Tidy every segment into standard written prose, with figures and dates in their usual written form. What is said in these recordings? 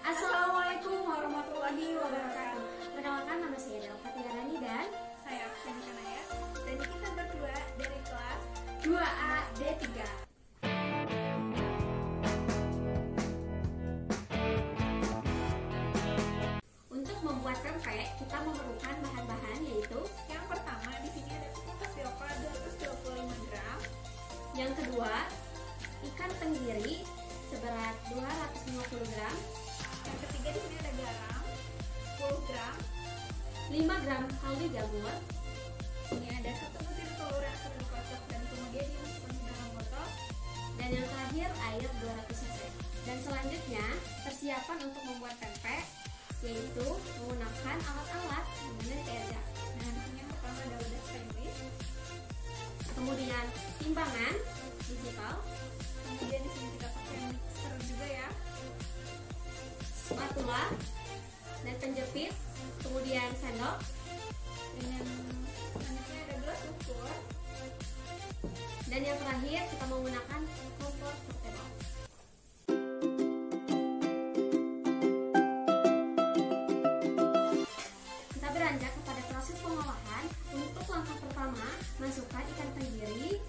Assalamualaikum warahmatullahi wabarakatuh. Perkenalkan, nama saya Del Fatiarani dan Saya Feni Anaya, dan kita berdua dari kelas 2A D3. Untuk membuat pempek, kita memerlukan bahan-bahan yaitu yang pertama di sini ada tepung tapioka 225 gram, yang kedua, ikan tenggiri seberat 250 gram, yang ketiga di sini ada garam 10 gram, 5 gram kaldu jamur, ini ada 1 butir telur yang sudah dikocok dan kemudian dimasukkan ke dalam botol, dan yang terakhir air 200 cc. Dan selanjutnya, persiapan untuk membuat pempek yaitu menggunakan alat-alat dari TRJ. Nah, di sini yang pertama ada wadah stainless, Kemudian timbangan digital, kemudian di sini kita pakai mixer juga ya, spatula dan penjepit, kemudian sendok, dan yang selanjutnya ada gelas ukur. dan yang terakhir kita menggunakan kompor portable. Kita beranjak kepada proses pengolahan. Untuk langkah pertama, masukkan ikan tenggiri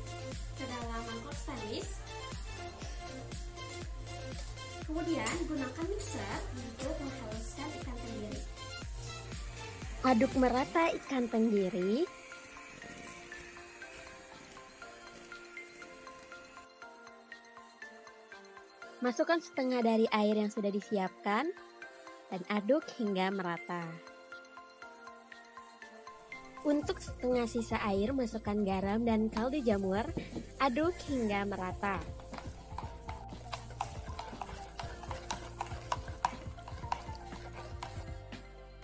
ke dalam mangkok stainless. Kemudian gunakan mixer untuk menghaluskan ikan tenggiri. Aduk merata ikan tenggiri. Masukkan setengah dari air yang sudah disiapkan dan aduk hingga merata. Untuk setengah sisa air, masukkan garam dan kaldu jamur. Aduk hingga merata.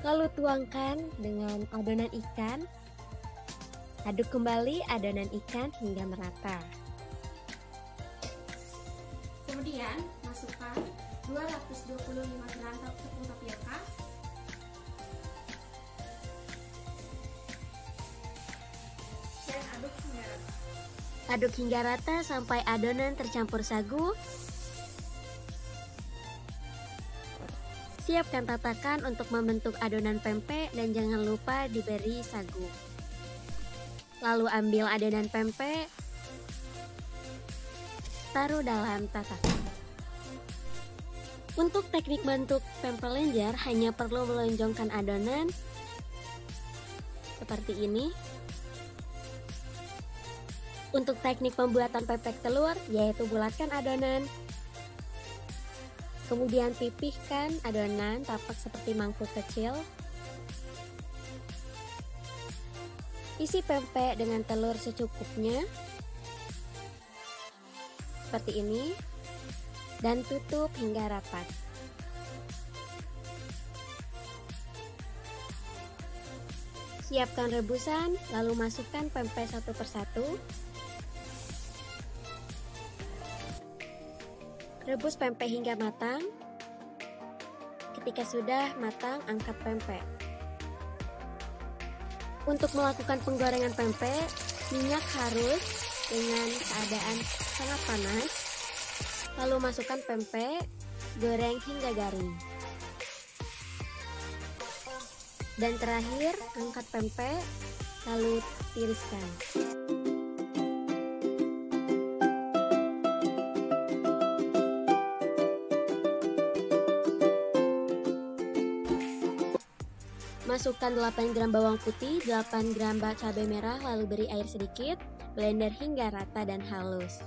Lalu tuangkan dengan adonan ikan. Aduk kembali adonan ikan hingga merata. Kemudian masukkan 225 gram tepung tapioka, Dan aduk hingga rata. Aduk hingga rata sampai adonan tercampur sagu. Siapkan tatakan untuk membentuk adonan pempek dan jangan lupa diberi sagu. Lalu ambil adonan pempek, taruh dalam tatakan. Untuk teknik bentuk pempek lenjer hanya perlu melonjongkan adonan seperti ini. Untuk teknik pembuatan pempek telur yaitu bulatkan adonan, kemudian pipihkan adonan tapak seperti mangkuk kecil. Isi pempek dengan telur secukupnya seperti ini dan tutup hingga rapat. Siapkan rebusan, lalu masukkan pempek satu persatu. Rebus pempek hingga matang. Ketika sudah matang, angkat pempek. Untuk melakukan penggorengan pempek, minyak harus dengan keadaan sangat panas. Lalu masukkan pempek, goreng hingga garing. Dan terakhir, angkat pempek, lalu tiriskan. Masukkan 8 gram bawang putih, 8 gram cabai merah, lalu beri air sedikit, blender hingga rata dan halus.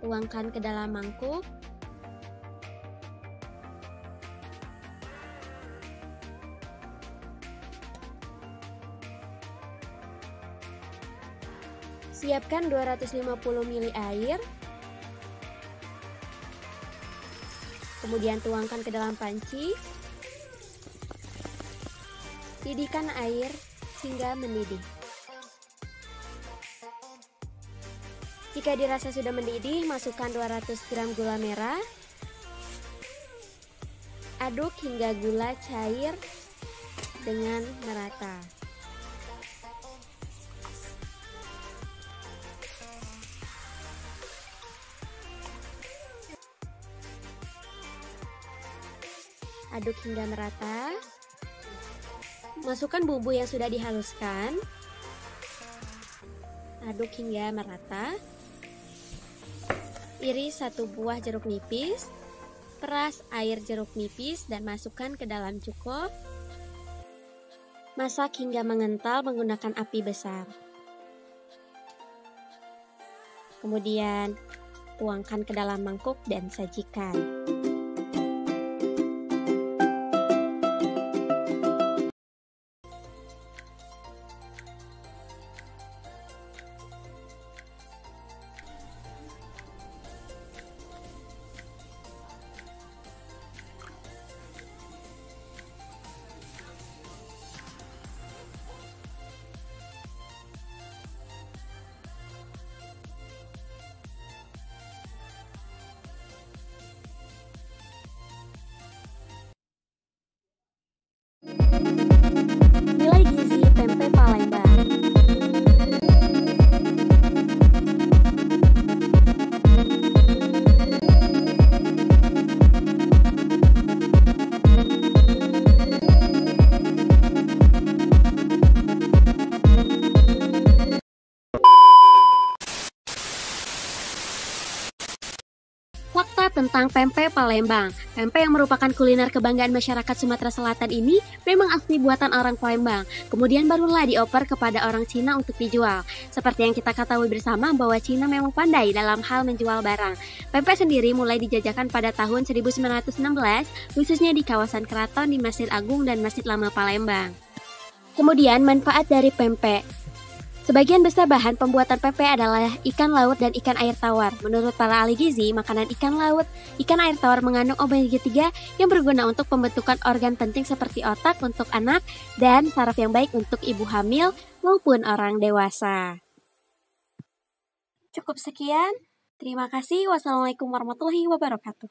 Tuangkan ke dalam mangkuk. Siapkan 250 ml air. Kemudian tuangkan ke dalam panci. Didihkan air hingga mendidih. Jika dirasa sudah mendidih, masukkan 200 gram gula merah. Aduk hingga gula cair dengan merata. Aduk hingga merata. Masukkan bumbu yang sudah dihaluskan. Aduk hingga merata. Iris 1 buah jeruk nipis. Peras air jeruk nipis dan masukkan ke dalam cuko. Masak hingga mengental menggunakan api besar. Kemudian tuangkan ke dalam mangkuk dan sajikan. Nilai gizi pempek Palembang. Fakta tentang pempek Palembang. Pempek yang merupakan kuliner kebanggaan masyarakat Sumatera Selatan ini memang asli buatan orang Palembang. Kemudian barulah dioper kepada orang Cina untuk dijual. Seperti yang kita ketahui bersama bahwa Cina memang pandai dalam hal menjual barang. Pempek sendiri mulai dijajakan pada tahun 1916, khususnya di kawasan Keraton di Masjid Agung dan Masjid Lama Palembang. Kemudian manfaat dari pempek. Sebagian besar bahan pembuatan pempek adalah ikan laut dan ikan air tawar. Menurut para ahli gizi, makanan ikan laut, ikan air tawar mengandung omega 3 yang berguna untuk pembentukan organ penting seperti otak untuk anak dan saraf yang baik untuk ibu hamil maupun orang dewasa. Cukup sekian. Terima kasih. Wassalamualaikum warahmatullahi wabarakatuh.